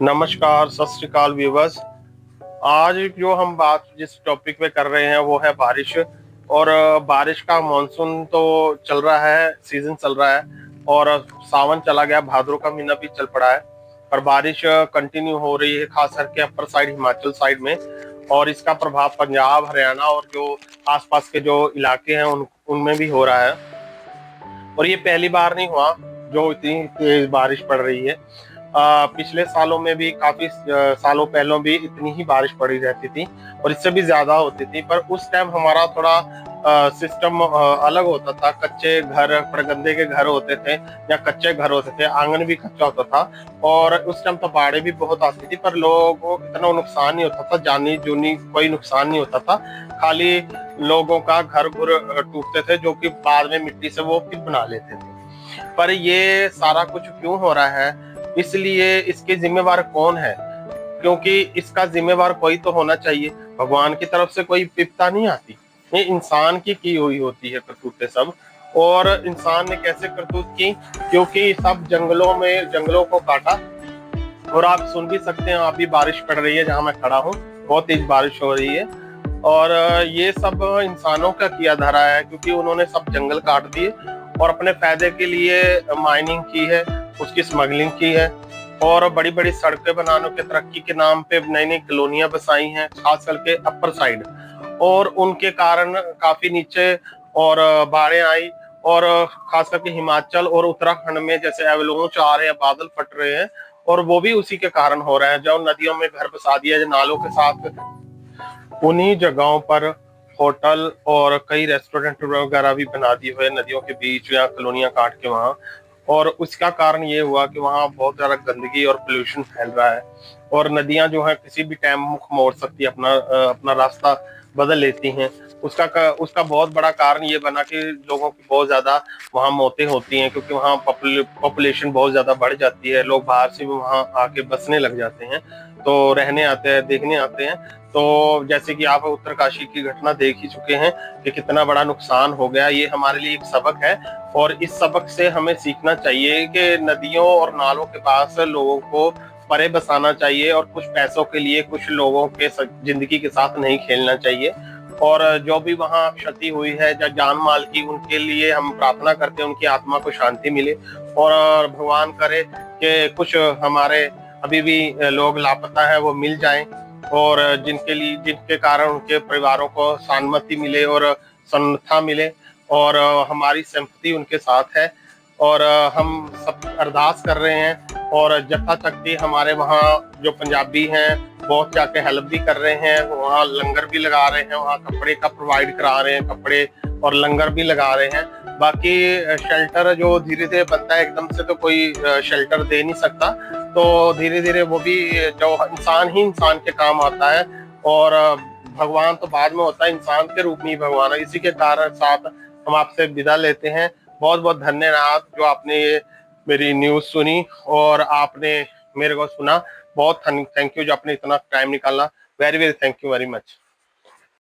नमस्कार, सत श्री अकाल व्यूअर्स। आज जो हम बात जिस टॉपिक पे कर रहे हैं वो है बारिश। और बारिश का मानसून तो चल रहा है, सीजन चल रहा है और सावन चला गया, भाद्रों का महीना भी चल पड़ा है। पर बारिश कंटिन्यू हो रही है, खास करके अपर साइड हिमाचल साइड में। और इसका प्रभाव पंजाब, हरियाणा और जो आसपास के जो इलाके हैं उनमें भी हो रहा है। और ये पहली बार नहीं हुआ जो इतनी तेज बारिश पड़ रही है। पिछले सालों में भी काफी सालों पहलों भी इतनी ही बारिश पड़ी रहती थी और इससे भी ज्यादा होती थी। पर उस टाइम हमारा थोड़ा सिस्टम अलग होता था। कच्चे घर, पड़गंदे के घर होते थे या कच्चे घर होते थे, आंगन भी कच्चा होता था। और उस टाइम तो बाढ़ें भी बहुत आती थी, पर लोगों को इतना नुकसान नहीं होता था, जानी जूनी कोई नुकसान नहीं होता था। खाली लोगों का घर घुर टूटते थे, जो कि बाद में मिट्टी से वो फिर बना लेते थे। पर ये सारा कुछ क्यों हो रहा है, इसलिए इसके जिम्मेवार कौन है? क्योंकि इसका जिम्मेवार कोई तो होना चाहिए। भगवान की तरफ से कोई विपदा नहीं आती, ये इंसान की हुई होती है करतूतें सब। और इंसान ने कैसे करतूत की? क्योंकि सब जंगलों को काटा। और आप सुन भी सकते हैं, अभी बारिश पड़ रही है जहां मैं खड़ा हूँ, बहुत तेज बारिश हो रही है। और ये सब इंसानों का किया धरा है, क्योंकि उन्होंने सब जंगल काट दिए और अपने फायदे के लिए माइनिंग की है, उसकी स्मगलिंग की है। और बड़ी बड़ी सड़कें बनाने के तरक्की के नाम पे नई नई कॉलोनियां बसाई हैं, खास करके अपर साइड। और उनके कारण काफी नीचे और बाढ़ें आई। और खास करके हिमाचल और उत्तराखंड में जैसे एवलोंच आ रहे हैं, बादल फट रहे हैं, और वो भी उसी के कारण हो रहे हैं। जो नदियों में घर बसा दिया है नालों के साथ, उन्हीं जगहों पर होटल और कई रेस्टोरेंट वगैरह भी बना दिए हुए नदियों के बीच या कॉलोनियां काट के वहां। और उसका कारण ये हुआ कि वहां बहुत ज्यादा गंदगी और पोल्यूशन फैल रहा है। और नदियां जो है किसी भी टाइम मुख मोड़ सकती है, अपना रास्ता बदल लेती हैं। उसका बहुत बड़ा कारण ये बना कि लोगों की बहुत ज्यादा वहां मौतें होती हैं, क्योंकि वहां पॉपुलेशन बहुत ज्यादा बढ़ जाती है। लोग बाहर से भी वहां आके बसने लग जाते हैं, तो रहने आते हैं, देखने आते हैं। तो जैसे कि आप उत्तरकाशी की घटना देख ही चुके हैं कि कितना बड़ा नुकसान हो गया। ये हमारे लिए एक सबक है और इस सबक से हमें सीखना चाहिए कि नदियों और नालों के पास लोगों को परे बसाना चाहिए और कुछ पैसों के लिए कुछ लोगों के जिंदगी के साथ नहीं खेलना चाहिए। और जो भी वहां क्षति हुई है या जान माल की, उनके लिए हम प्रार्थना करते हैं उनकी आत्मा को शांति मिले। और भगवान करे कि कुछ हमारे अभी भी लोग लापता है वो मिल जाएं, और जिनके कारण उनके परिवारों को शांति मिले और सन्नता मिले। और हमारी सिंपैथी उनके साथ है। और हम सब अरदास कर रहे हैं। और जत्था तक हमारे वहाँ जो पंजाबी हैं बहुत जाके हेल्प भी कर रहे हैं, वहाँ लंगर भी लगा रहे हैं, वहाँ कपड़े का प्रोवाइड करा रहे हैं, कपड़े और लंगर भी लगा रहे हैं। बाकी शेल्टर जो धीरे धीरे बनता है, एकदम से तो कोई शेल्टर दे नहीं सकता। तो धीरे धीरे वो भी जो इंसान ही इंसान के काम आता है। और भगवान तो बाद में होता है, इंसान के रूप में ही भगवान है। इसी के कारण साथ हम आपसे विदा लेते हैं। बहुत बहुत धन्यवाद जो आपने ये मेरी न्यूज सुनी और आपने मेरे को सुना। बहुत थैंक यू जो आपने इतना टाइम निकाला। Very very thank you very much.